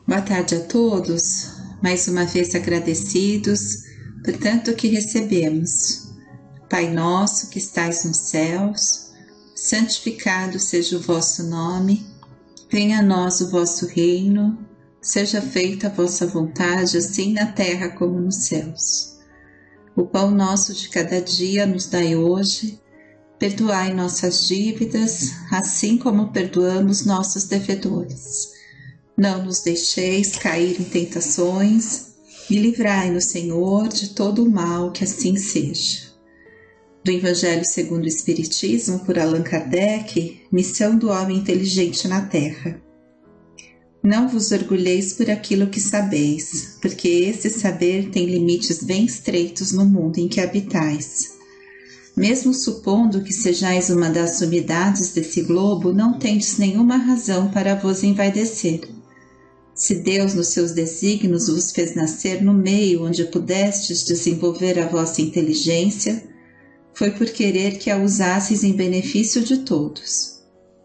Boa tarde a todos, mais uma vez agradecidos por tanto que recebemos. Pai nosso que estais nos céus, santificado seja o vosso nome, venha a nós o vosso reino, seja feita a vossa vontade, assim na terra como nos céus. O pão nosso de cada dia nos dai hoje, perdoai nossas dívidas, assim como perdoamos nossos devedores. Não nos deixeis cair em tentações e livrai-nos, Senhor, de todo o mal, que assim seja. Do Evangelho segundo o Espiritismo, por Allan Kardec, missão do homem inteligente na Terra. Não vos orgulheis por aquilo que sabeis, porque esse saber tem limites bem estreitos no mundo em que habitais. Mesmo supondo que sejais uma das sumidades desse globo, não tendes nenhuma razão para vos envaidecer. Se Deus, nos seus desígnios, vos fez nascer no meio onde pudestes desenvolver a vossa inteligência, foi por querer que a usasseis em benefício de todos,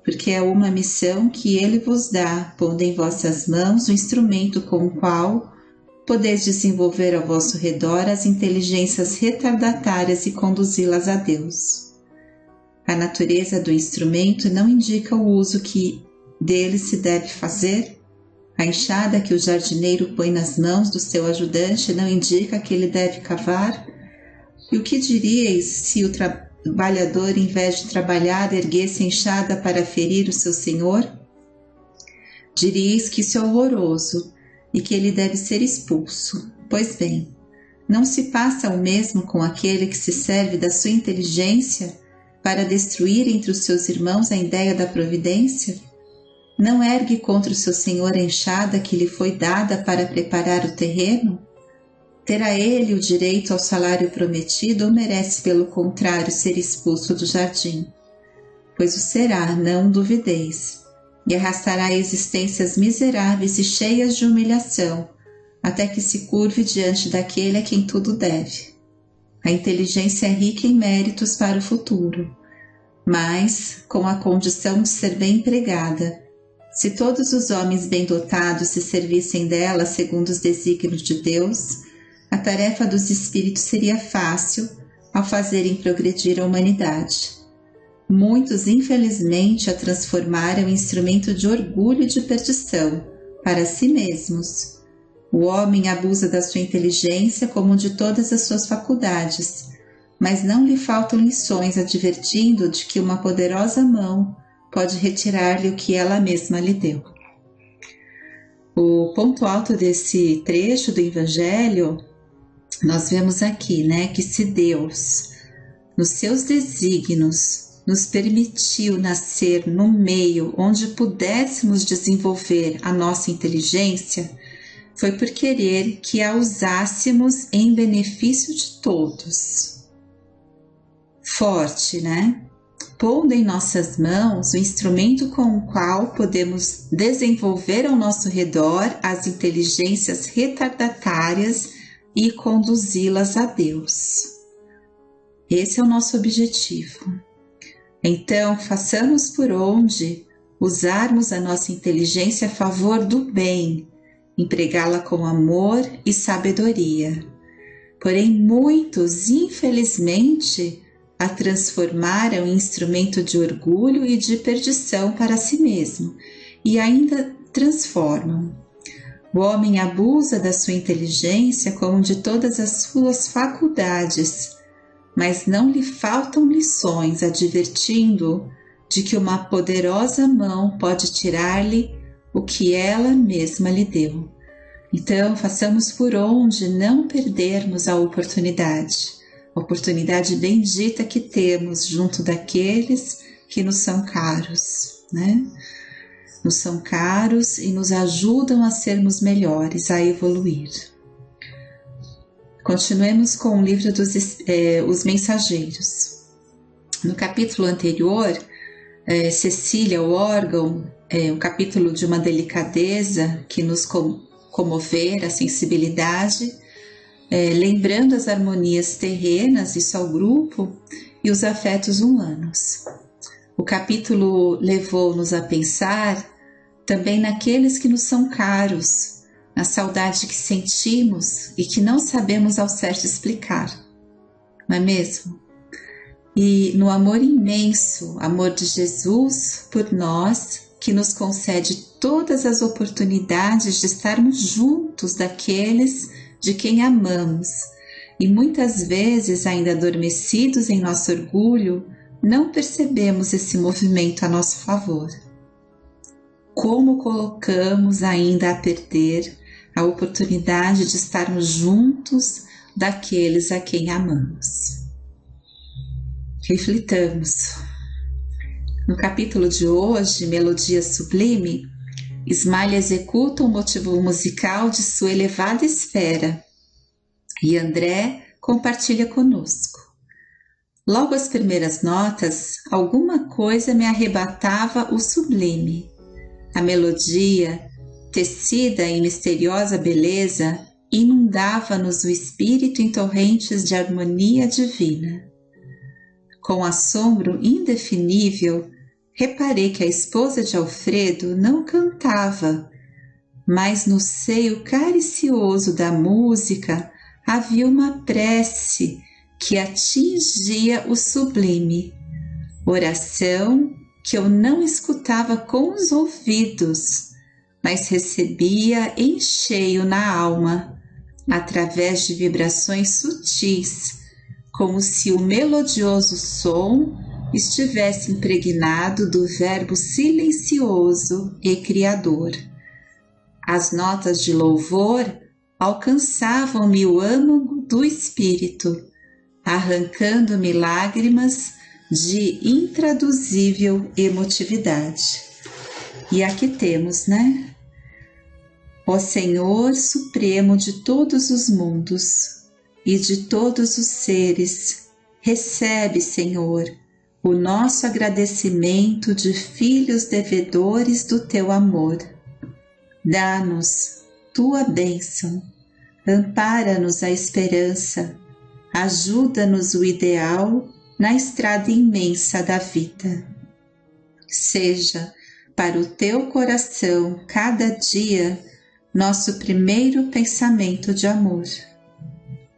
porque é uma missão que Ele vos dá, pondo em vossas mãos o instrumento com o qual podeis desenvolver ao vosso redor as inteligências retardatárias e conduzi-las a Deus. A natureza do instrumento não indica o uso que dele se deve fazer. A enxada que o jardineiro põe nas mãos do seu ajudante não indica que ele deve cavar? E o que diríeis se o trabalhador, em vez de trabalhar, erguesse a enxada para ferir o seu senhor? Diríeis que isso é horroroso e que ele deve ser expulso. Pois bem, não se passa o mesmo com aquele que se serve da sua inteligência para destruir entre os seus irmãos a ideia da providência? Não ergue contra o seu senhor a enxada que lhe foi dada para preparar o terreno? Terá ele o direito ao salário prometido ou merece, pelo contrário, ser expulso do jardim? Pois o será, não duvideis, e arrastará existências miseráveis e cheias de humilhação, até que se curve diante daquele a quem tudo deve. A inteligência é rica em méritos para o futuro, mas com a condição de ser bem empregada. Se todos os homens bem dotados se servissem dela segundo os desígnios de Deus, a tarefa dos espíritos seria fácil ao fazerem progredir a humanidade. Muitos, infelizmente, a transformaram em instrumento de orgulho e de perdição para si mesmos. O homem abusa da sua inteligência como de todas as suas faculdades, mas não lhe faltam lições advertindo de que uma poderosa mão pode retirar-lhe o que ela mesma lhe deu. O ponto alto desse trecho do Evangelho, nós vemos aqui, que se Deus, nos seus desígnios, nos permitiu nascer no meio onde pudéssemos desenvolver a nossa inteligência, foi por querer que a usássemos em benefício de todos. Forte, Pondo em nossas mãos o instrumento com o qual podemos desenvolver ao nosso redor as inteligências retardatárias e conduzi-las a Deus. Esse é o nosso objetivo. Então, façamos por onde usarmos a nossa inteligência a favor do bem, empregá-la com amor e sabedoria. Porém, muitos, infelizmente, a transformaram em instrumento de orgulho e de perdição para si mesmo, e ainda transformam. O homem abusa da sua inteligência como de todas as suas faculdades, mas não lhe faltam lições advertindo-o de que uma poderosa mão pode tirar-lhe o que ela mesma lhe deu. Então, façamos por onde não perdermos a oportunidade bendita que temos junto daqueles que nos são caros, Nos são caros e nos ajudam a sermos melhores, a evoluir. Continuemos com o livro dos Os Mensageiros. No capítulo anterior, Cecília, o órgão, um capítulo de uma delicadeza que nos comover, a sensibilidade, lembrando as harmonias terrenas, isso ao grupo, e os afetos humanos. O capítulo levou-nos a pensar também naqueles que nos são caros, na saudade que sentimos e que não sabemos ao certo explicar, não é mesmo? E no amor imenso, amor de Jesus por nós, que nos concede todas as oportunidades de estarmos juntos daqueles de quem amamos, e muitas vezes, ainda adormecidos em nosso orgulho, não percebemos esse movimento a nosso favor. Como colocamos ainda a perder a oportunidade de estarmos juntos daqueles a quem amamos? Reflitamos. No capítulo de hoje, Melodia Sublime, Ismael executa o motivo musical de sua elevada esfera e André compartilha conosco. Logo às primeiras notas, alguma coisa me arrebatava o sublime. A melodia, tecida em misteriosa beleza, inundava-nos o espírito em torrentes de harmonia divina. Com assombro indefinível, reparei que a esposa de Alfredo não cantava, mas no seio caricioso da música havia uma prece que atingia o sublime, oração que eu não escutava com os ouvidos, mas recebia em cheio na alma, através de vibrações sutis, como se o melodioso som estivesse impregnado do verbo silencioso e criador. As notas de louvor alcançavam-me o âmago do espírito, arrancando-me lágrimas de intraduzível emotividade. E aqui temos, né? Ó Senhor Supremo de todos os mundos e de todos os seres, recebe, Senhor, o nosso agradecimento de filhos devedores do teu amor. Dá-nos tua bênção, ampara-nos a esperança, ajuda-nos o ideal na estrada imensa da vida. Seja para o teu coração cada dia nosso primeiro pensamento de amor.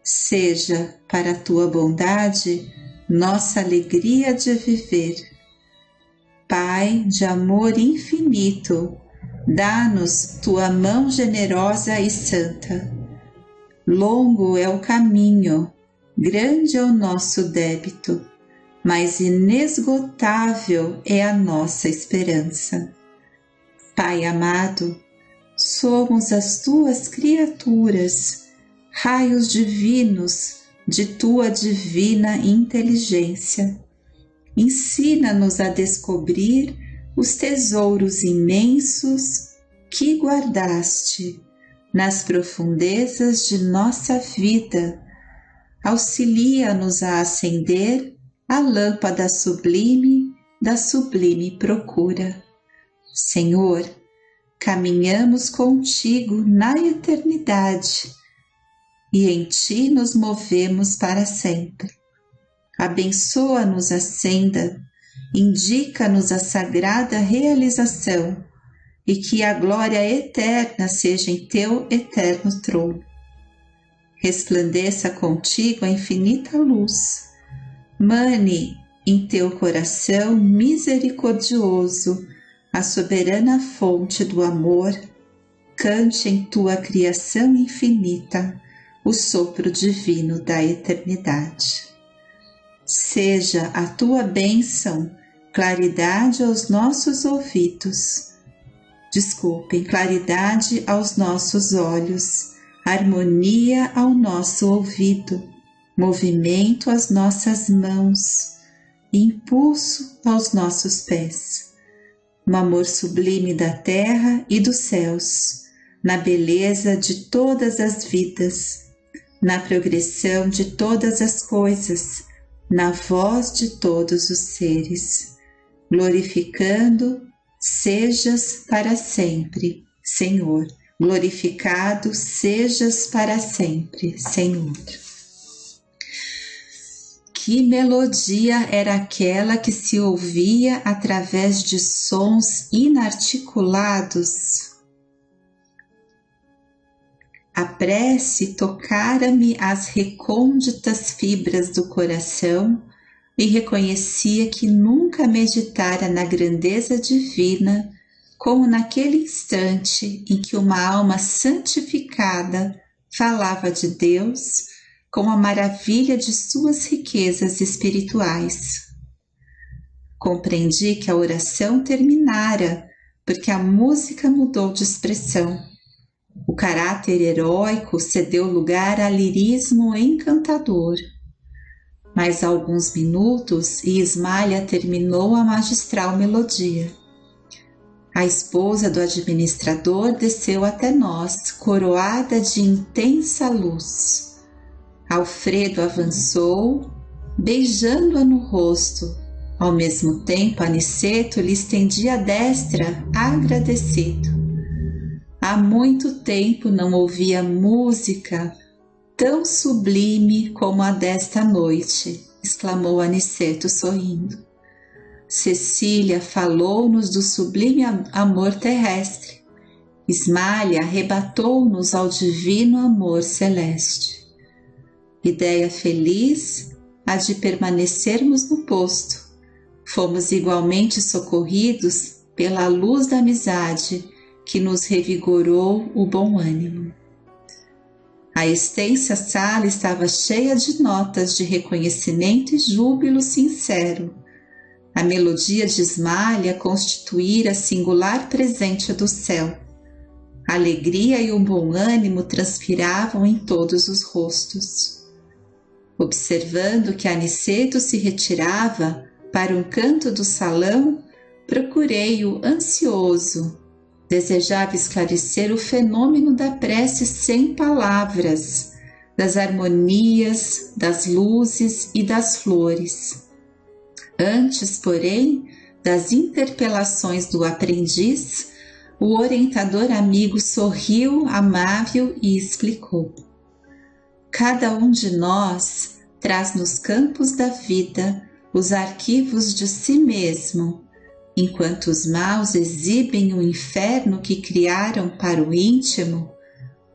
Seja para a tua bondade nossa alegria de viver. Pai de amor infinito, dá-nos tua mão generosa e santa. Longo é o caminho, grande é o nosso débito, mas inesgotável é a nossa esperança. Pai amado, somos as tuas criaturas, raios divinos de tua divina inteligência. Ensina-nos a descobrir os tesouros imensos que guardaste nas profundezas de nossa vida. Auxilia-nos a acender a lâmpada sublime da sublime procura. Senhor, caminhamos contigo na eternidade e em ti nos movemos para sempre. Abençoa-nos a senda, indica-nos a sagrada realização e que a glória eterna seja em teu eterno trono. Resplandeça contigo a infinita luz. Mane em teu coração misericordioso a soberana fonte do amor. Cante em tua criação infinita o sopro divino da eternidade. Seja a tua bênção claridade aos nossos ouvidos. Claridade aos nossos olhos, harmonia ao nosso ouvido, movimento às nossas mãos, impulso aos nossos pés. No amor sublime da terra e dos céus, na beleza de todas as vidas, na progressão de todas as coisas, na voz de todos os seres, glorificando, sejas para sempre, Senhor. Glorificado sejas para sempre, Senhor. que melodia era aquela que se ouvia através de sons inarticulados? A prece tocara-me as recônditas fibras do coração e reconhecia que nunca meditara na grandeza divina como naquele instante em que uma alma santificada falava de Deus com a maravilha de suas riquezas espirituais. Compreendi que a oração terminara porque a música mudou de expressão. O caráter heróico cedeu lugar a lirismo encantador. Mais alguns minutos e Ismália terminou a magistral melodia. A esposa do administrador desceu até nós, coroada de intensa luz. Alfredo avançou, beijando-a no rosto. Ao mesmo tempo, Aniceto lhe estendia a destra, agradecido. Há muito tempo não ouvia música tão sublime como a desta noite, exclamou Aniceto sorrindo. Cecília falou-nos do sublime amor terrestre. Ismália arrebatou-nos ao divino amor celeste. Ideia feliz a de permanecermos no posto. Fomos igualmente socorridos pela luz da amizade que nos revigorou o bom ânimo. A extensa sala estava cheia de notas de reconhecimento e júbilo sincero. A melodia de Ismália constituíra singular presente do céu. A alegria e o bom ânimo transpiravam em todos os rostos. Observando que Aniceto se retirava para um canto do salão, procurei-o ansioso. Desejava esclarecer o fenômeno da prece sem palavras, das harmonias, das luzes e das flores. Antes, porém, das interpelações do aprendiz, o orientador amigo sorriu amável e explicou. Cada um de nós traz nos campos da vida os arquivos de si mesmo, enquanto os maus exibem o inferno que criaram para o íntimo,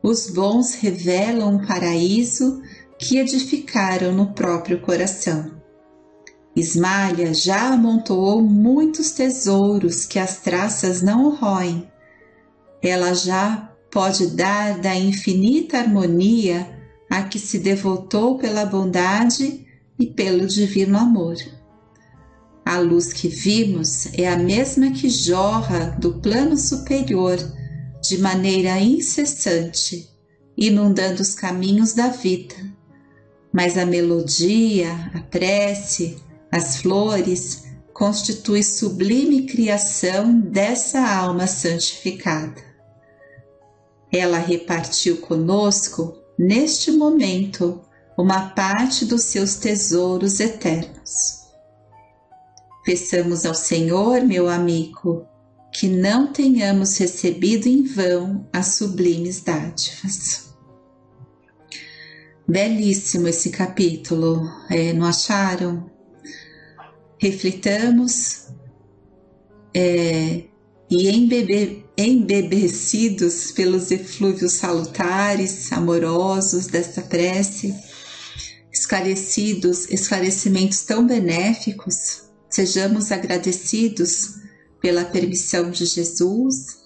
os bons revelam um paraíso que edificaram no próprio coração. Ismália já amontoou muitos tesouros que as traças não roem. Ela já pode dar da infinita harmonia a que se devotou pela bondade e pelo divino amor. A luz que vimos é a mesma que jorra do plano superior de maneira incessante, inundando os caminhos da vida. Mas a melodia, a prece, as flores constituem sublime criação dessa alma santificada. Ela repartiu conosco, neste momento, uma parte dos seus tesouros eternos. Peçamos ao Senhor, meu amigo, que não tenhamos recebido em vão as sublimes dádivas. Belíssimo esse capítulo, não acharam? Reflitamos e embebecidos pelos eflúvios salutares, amorosos desta prece, esclarecimentos tão benéficos, sejamos agradecidos pela permissão de Jesus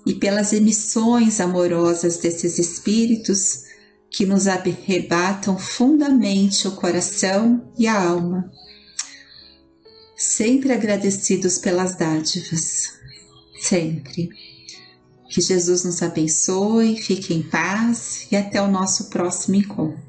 e pelas emissões amorosas desses espíritos que nos arrebatam fundamente o coração e a alma. Sempre agradecidos pelas dádivas, sempre. Que Jesus nos abençoe, fique em paz e até o nosso próximo encontro.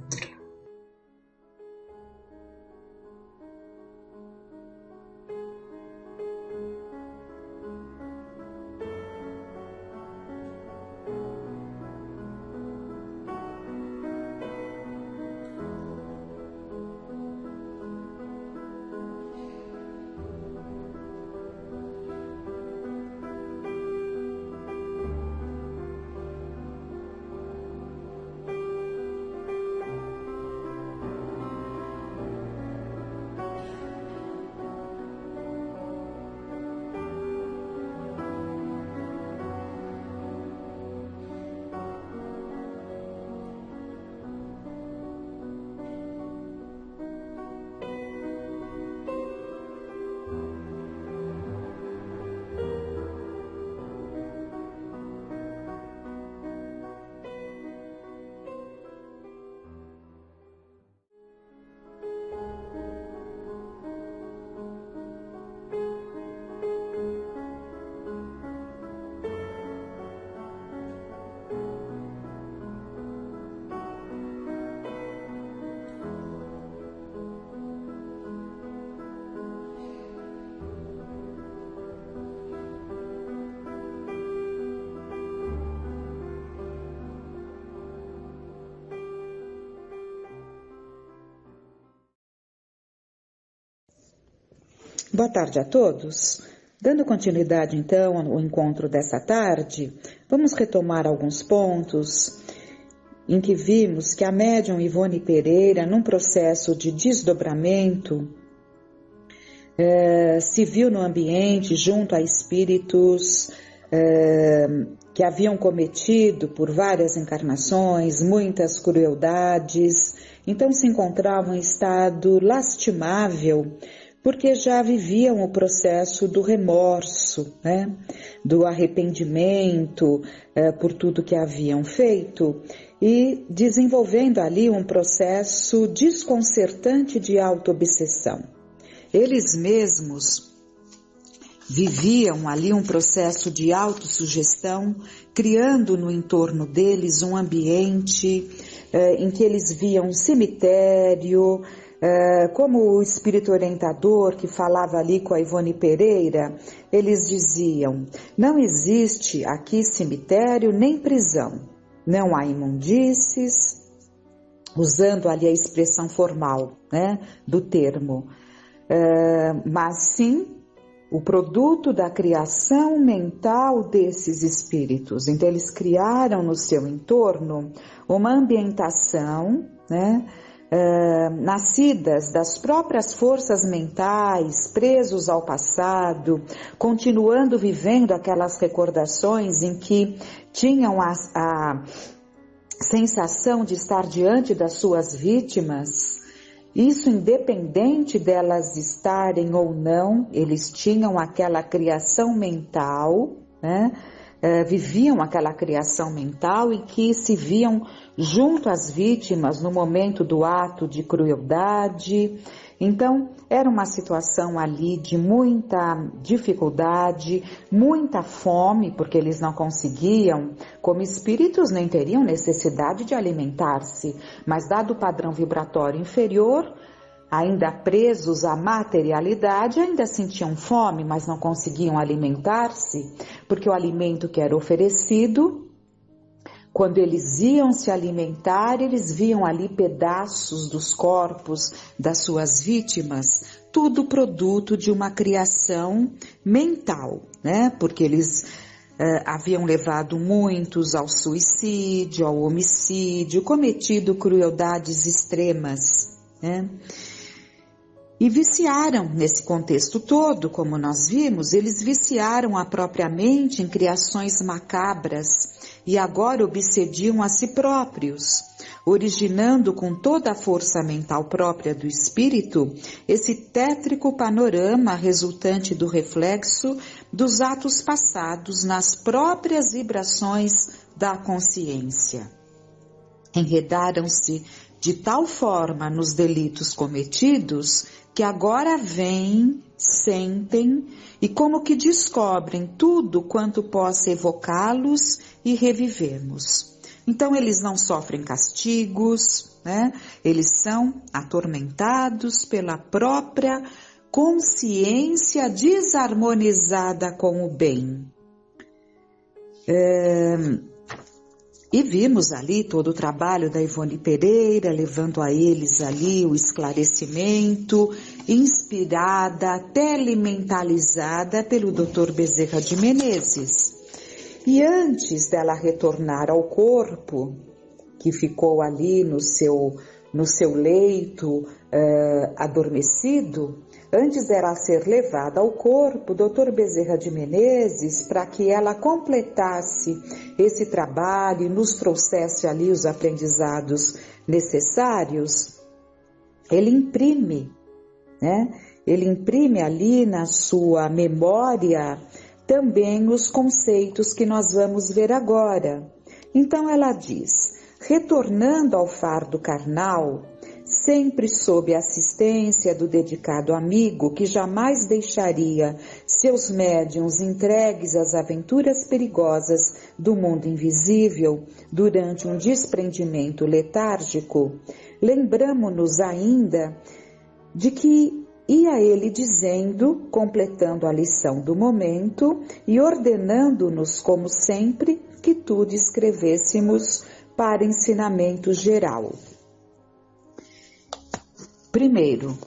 Boa tarde a todos. Dando continuidade, então, ao encontro dessa tarde, vamos retomar alguns pontos em que vimos que a médium Ivone Pereira, num processo de desdobramento, se viu no ambiente junto a espíritos que haviam cometido por várias encarnações muitas crueldades, então se encontravam em estado lastimável, porque já viviam o processo do remorso, né? Do arrependimento por tudo que haviam feito e desenvolvendo ali um processo desconcertante de autoobsessão. Eles mesmos viviam ali um processo de autossugestão, criando no entorno deles um ambiente em que eles viam um cemitério, como o espírito orientador que falava ali com a Ivone Pereira, eles diziam: não existe aqui cemitério nem prisão, não há imundícies, usando ali a expressão formal, né, do termo, mas sim o produto da criação mental desses espíritos. Então eles criaram no seu entorno uma ambientação, né, nascidas das próprias forças mentais, presos ao passado, continuando vivendo aquelas recordações em que tinham a sensação de estar diante das suas vítimas. Isso independente delas estarem ou não, eles tinham aquela criação mental, né? Viviam aquela criação mental e que se viam junto às vítimas no momento do ato de crueldade. Então, era uma situação ali de muita dificuldade, muita fome, porque eles não conseguiam, como espíritos nem teriam necessidade de alimentar-se, mas dado o padrão vibratório inferior, ainda presos à materialidade, ainda sentiam fome, mas não conseguiam alimentar-se, porque o alimento que era oferecido, quando eles iam se alimentar, eles viam ali pedaços dos corpos das suas vítimas, tudo produto de uma criação mental, né? Porque eles haviam levado muitos ao suicídio, ao homicídio, cometido crueldades extremas, né? E viciaram nesse contexto todo, como nós vimos, eles viciaram a própria mente em criações macabras e agora obsediam a si próprios, originando com toda a força mental própria do espírito esse tétrico panorama resultante do reflexo dos atos passados nas próprias vibrações da consciência. Enredaram-se de tal forma nos delitos cometidos que agora veem, sentem e como que descobrem tudo quanto possa evocá-los e revivemos. Então eles não sofrem castigos, né? Eles são atormentados pela própria consciência desarmonizada com o bem. E vimos ali todo o trabalho da Ivone Pereira, levando a eles ali o esclarecimento, inspirada, telementalizada pelo Dr. Bezerra de Menezes. E antes dela retornar ao corpo, que ficou ali no seu leito adormecido, antes dela ser levada ao corpo, o Dr. Bezerra de Menezes, para que ela completasse esse trabalho e nos trouxesse ali os aprendizados necessários, ele imprime, né? Ele imprime ali na sua memória também os conceitos que nós vamos ver agora. Então ela diz: retornando ao fardo carnal, sempre sob a assistência do dedicado amigo que jamais deixaria seus médiuns entregues às aventuras perigosas do mundo invisível durante um desprendimento letárgico, lembramo-nos ainda de que ia ele dizendo, completando a lição do momento e ordenando-nos, como sempre, que tudo escrevêssemos para ensinamento geral. Primeiro,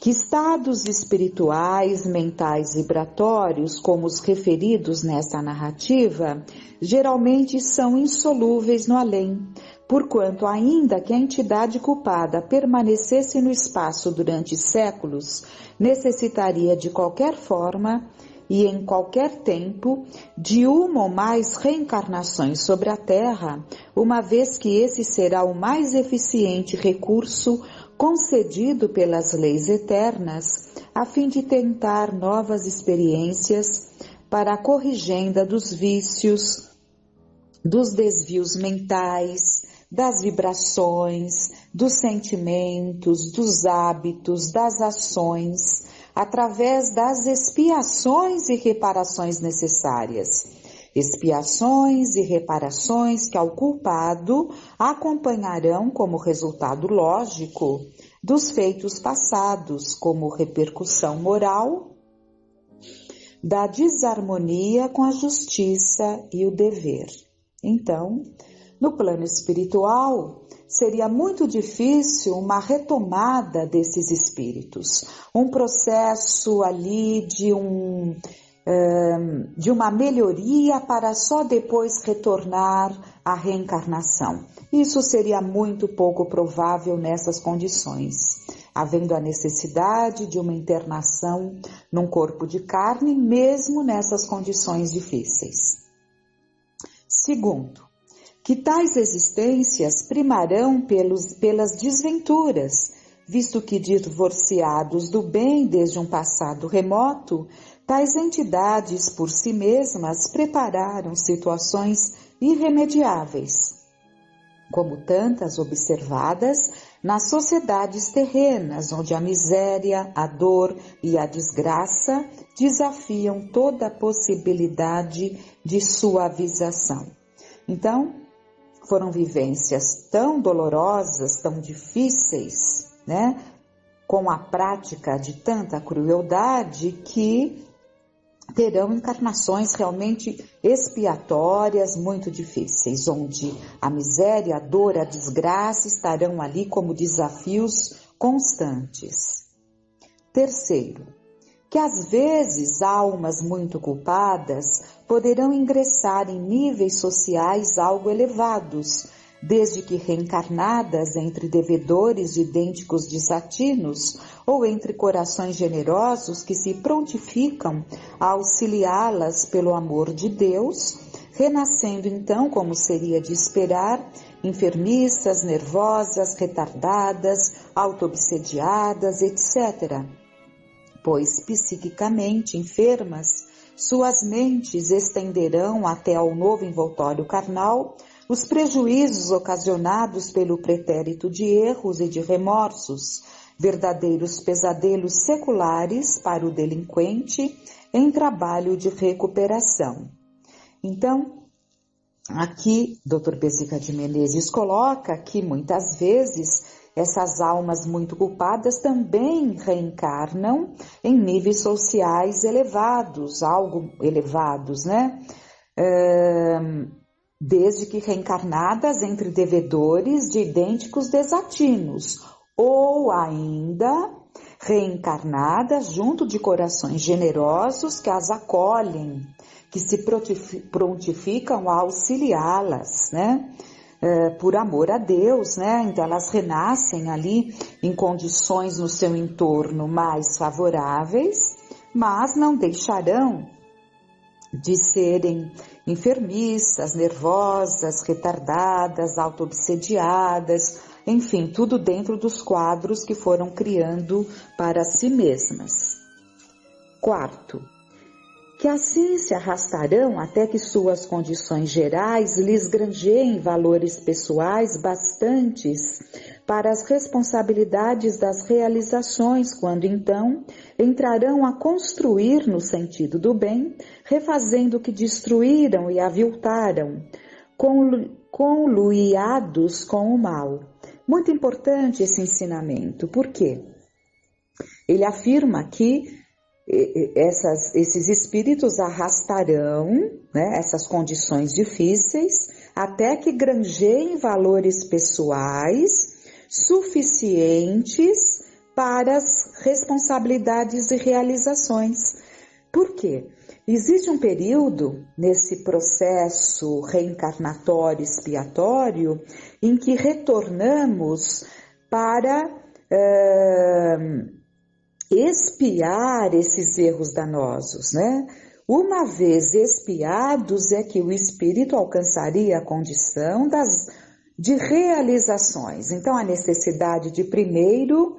que estados espirituais, mentais vibratórios, como os referidos nesta narrativa, geralmente são insolúveis no além, porquanto ainda que a entidade culpada permanecesse no espaço durante séculos, necessitaria de qualquer forma e em qualquer tempo de uma ou mais reencarnações sobre a Terra, uma vez que esse será o mais eficiente recurso concedido pelas leis eternas, a fim de tentar novas experiências para a corrigenda dos vícios, dos desvios mentais, das vibrações, dos sentimentos, dos hábitos, das ações, através das expiações e reparações necessárias. Expiações e reparações que ao culpado acompanharão como resultado lógico dos feitos passados, como repercussão moral da desarmonia com a justiça e o dever. Então, no plano espiritual, seria muito difícil uma retomada desses espíritos, um processo ali de uma melhoria para só depois retornar à reencarnação. Isso seria muito pouco provável nessas condições, havendo a necessidade de uma internação num corpo de carne, mesmo nessas condições difíceis. Segundo, que tais existências primarão pelas desventuras, visto que divorciados do bem desde um passado remoto, tais entidades por si mesmas prepararam situações irremediáveis, como tantas observadas nas sociedades terrenas, onde a miséria, a dor e a desgraça desafiam toda a possibilidade de suavização. Então, foram vivências tão dolorosas, tão difíceis, né, com a prática de tanta crueldade, que terão encarnações realmente expiatórias, muito difíceis, onde a miséria, a dor, a desgraça estarão ali como desafios constantes. Terceiro, que às vezes almas muito culpadas poderão ingressar em níveis sociais algo elevados, desde que reencarnadas entre devedores de idênticos desatinos ou entre corações generosos que se prontificam a auxiliá-las pelo amor de Deus, renascendo então, como seria de esperar, enfermiças, nervosas, retardadas, auto-obsediadas, etc. Pois psiquicamente enfermas, suas mentes estenderão até ao novo envoltório carnal os prejuízos ocasionados pelo pretérito de erros e de remorsos, verdadeiros pesadelos seculares para o delinquente em trabalho de recuperação. Então, aqui, Dr. Bezerra de Menezes coloca que muitas vezes essas almas muito culpadas também reencarnam em níveis sociais elevados, algo elevados, né? Desde que reencarnadas entre devedores de idênticos desatinos, ou ainda reencarnadas junto de corações generosos que as acolhem, que se prontificam a auxiliá-las, né? Por amor a Deus, né? Então elas renascem ali em condições no seu entorno mais favoráveis, mas não deixarão de serem enfermiças, nervosas, retardadas, auto-obsediadas, enfim, tudo dentro dos quadros que foram criando para si mesmas. Quarto, que assim se arrastarão até que suas condições gerais lhes granjeiem valores pessoais bastantes para as responsabilidades das realizações, quando então entrarão a construir no sentido do bem, refazendo o que destruíram e aviltaram, conluiados com o mal. Muito importante esse ensinamento, porque ele afirma que esses espíritos arrastarão, né, essas condições difíceis até que granjeiem valores pessoais suficientes para responsabilidades e realizações. Por quê? Existe um período nesse processo reencarnatório expiatório em que retornamos para expiar esses erros danosos, né? Uma vez expiados é que o espírito alcançaria a condição de realizações. Então, a necessidade de primeiro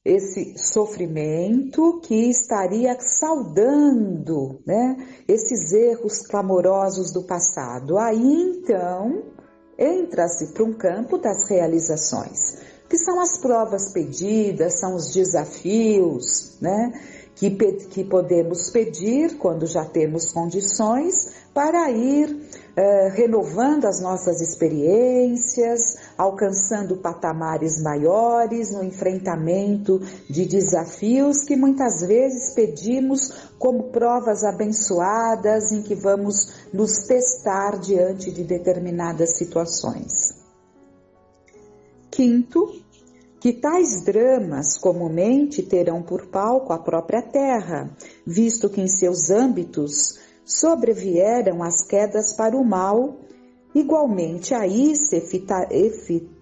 esse sofrimento que estaria saudando, né, esses erros clamorosos do passado. Aí, então, entra-se para um campo das realizações, que são as provas pedidas, são os desafios, né, que podemos pedir quando já temos condições para ir renovando as nossas experiências, alcançando patamares maiores no enfrentamento de desafios que muitas vezes pedimos como provas abençoadas em que vamos nos testar diante de determinadas situações. Quinto, que tais dramas comumente terão por palco a própria Terra, visto que em seus âmbitos sobrevieram as quedas para o mal, igualmente aí se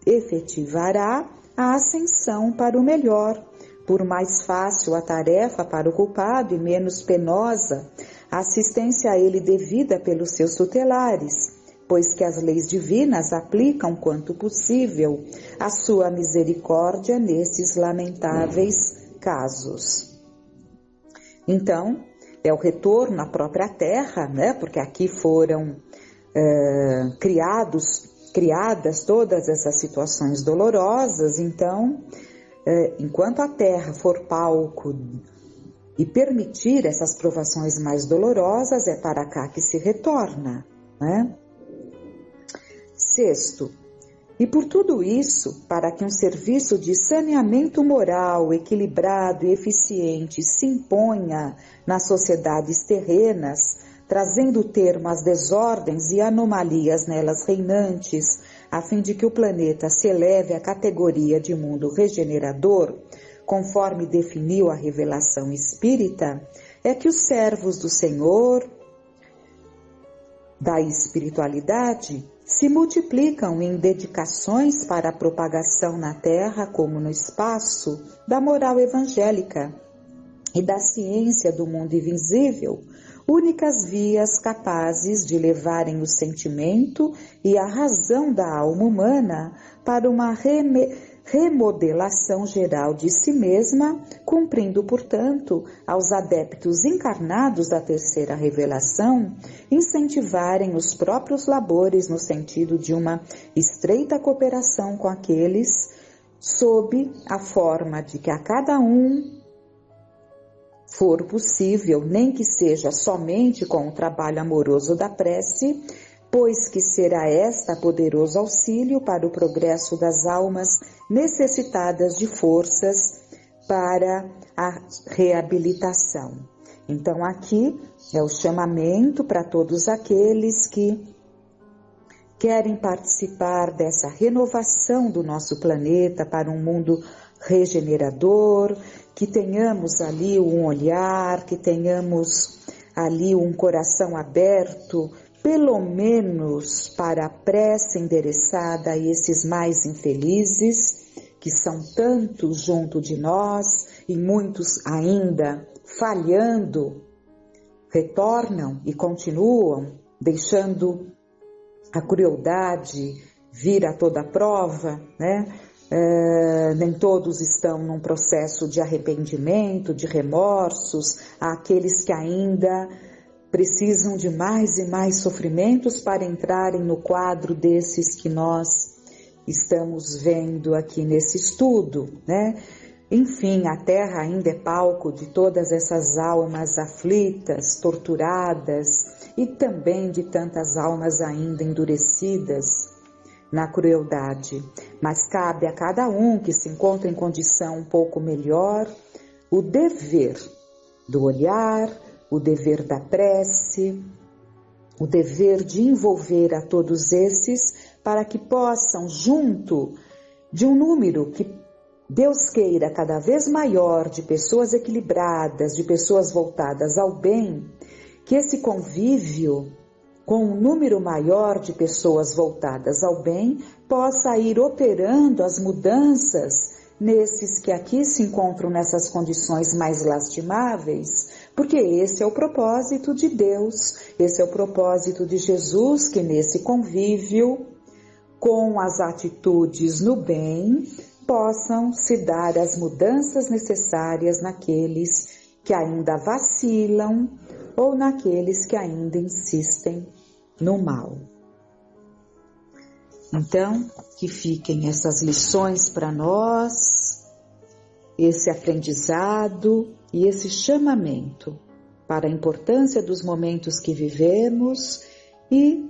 efetivará a ascensão para o melhor, por mais fácil a tarefa para o culpado e menos penosa a assistência a ele devida pelos seus tutelares, pois que as leis divinas aplicam quanto possível a sua misericórdia nesses lamentáveis casos. Então, é o retorno à própria terra, né? Porque aqui foram criadas todas essas situações dolorosas. Então, enquanto a terra for palco e permitir essas provações mais dolorosas, é para cá que se retorna, né? Sexto, e por tudo isso, para que um serviço de saneamento moral equilibrado e eficiente se imponha nas sociedades terrenas, trazendo termo às desordens e anomalias nelas reinantes, a fim de que o planeta se eleve à categoria de mundo regenerador, conforme definiu a revelação espírita, é que os servos do Senhor da espiritualidade se multiplicam em dedicações para a propagação na Terra como no espaço da moral evangélica e da ciência do mundo invisível, únicas vias capazes de levarem o sentimento e a razão da alma humana para uma remodelação geral de si mesma, cumprindo, portanto, aos adeptos encarnados da terceira revelação, incentivarem os próprios labores no sentido de uma estreita cooperação com aqueles, sob a forma de que a cada um for possível, nem que seja somente com o trabalho amoroso da prece, pois que será esta poderoso auxílio para o progresso das almas necessitadas de forças para a reabilitação. Então aqui é o chamamento para todos aqueles que querem participar dessa renovação do nosso planeta para um mundo regenerador, que tenhamos ali um olhar, que tenhamos ali um coração aberto, pelo menos para a prece endereçada a esses mais infelizes, que são tantos junto de nós e muitos ainda falhando, retornam e continuam, deixando a crueldade vir a toda prova, né? Nem todos estão num processo de arrependimento, de remorsos, há aqueles que ainda precisam de mais e mais sofrimentos para entrarem no quadro desses que nós estamos vendo aqui nesse estudo, né? Enfim, a Terra ainda é palco de todas essas almas aflitas, torturadas e também de tantas almas ainda endurecidas na crueldade. Mas cabe a cada um que se encontra em condição um pouco melhor o dever do olhar, o dever da prece, o dever de envolver a todos esses para que possam, junto de um número que Deus queira cada vez maior de pessoas equilibradas, de pessoas voltadas ao bem, que esse convívio com um número maior de pessoas voltadas ao bem possa ir operando as mudanças nesses que aqui se encontram nessas condições mais lastimáveis, porque esse é o propósito de Deus, esse é o propósito de Jesus, que nesse convívio, com as atitudes no bem, possam se dar as mudanças necessárias naqueles que ainda vacilam ou naqueles que ainda insistem no mal. Então, que fiquem essas lições para nós, esse aprendizado e esse chamamento para a importância dos momentos que vivemos e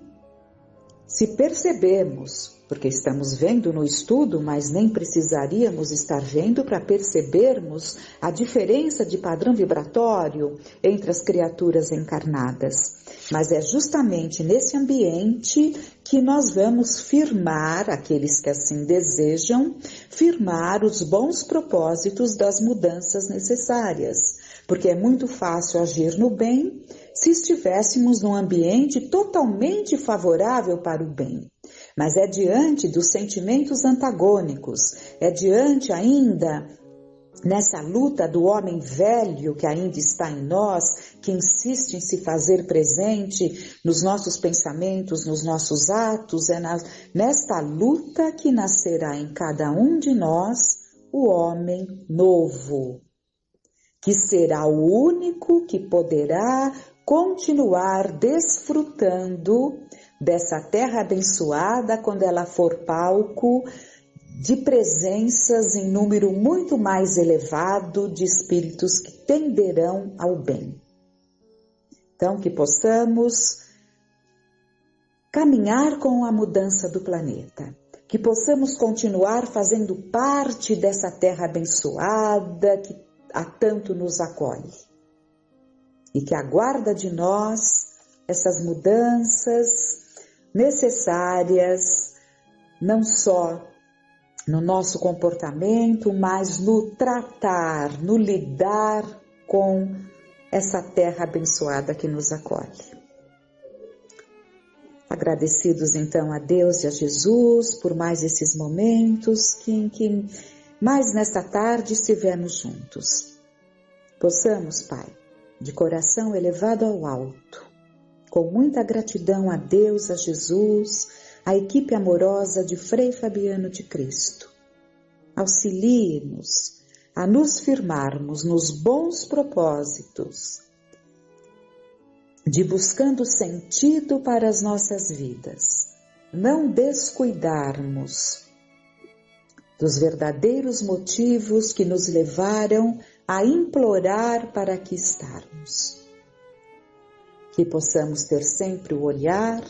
se percebemos, porque estamos vendo no estudo, mas nem precisaríamos estar vendo para percebermos a diferença de padrão vibratório entre as criaturas encarnadas. Mas é justamente nesse ambiente que nós vamos firmar, aqueles que assim desejam, firmar os bons propósitos das mudanças necessárias. Porque é muito fácil agir no bem se estivéssemos num ambiente totalmente favorável para o bem. Mas é diante dos sentimentos antagônicos, é diante ainda nessa luta do homem velho que ainda está em nós, que insiste em se fazer presente nos nossos pensamentos, nos nossos atos, é nesta luta que nascerá em cada um de nós o homem novo, que será o único que poderá continuar desfrutando dessa terra abençoada quando ela for palco de presenças em número muito mais elevado de espíritos que tenderão ao bem. Então, que possamos caminhar com a mudança do planeta, que possamos continuar fazendo parte dessa terra abençoada que há tanto nos acolhe. E que aguarda de nós essas mudanças necessárias, não só no nosso comportamento, mas no tratar, no lidar com essa terra abençoada que nos acolhe. Agradecidos então a Deus e a Jesus por mais esses momentos em que mais nesta tarde estivemos juntos. Possamos, Pai, de coração elevado ao alto, com muita gratidão a Deus, a Jesus, a equipe amorosa de Frei Fabiano de Cristo, auxilie-nos a nos firmarmos nos bons propósitos, de buscando sentido para as nossas vidas, não descuidarmos dos verdadeiros motivos que nos levaram a implorar para aqui estarmos. Que possamos ter sempre o olhar,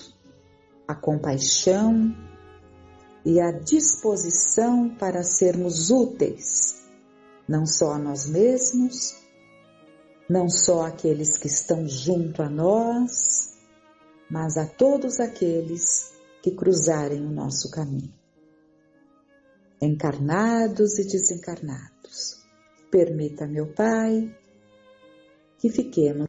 a compaixão e a disposição para sermos úteis, não só a nós mesmos, não só aqueles que estão junto a nós, mas a todos aqueles que cruzarem o nosso caminho. Encarnados e desencarnados, permita, meu Pai, que fiquemos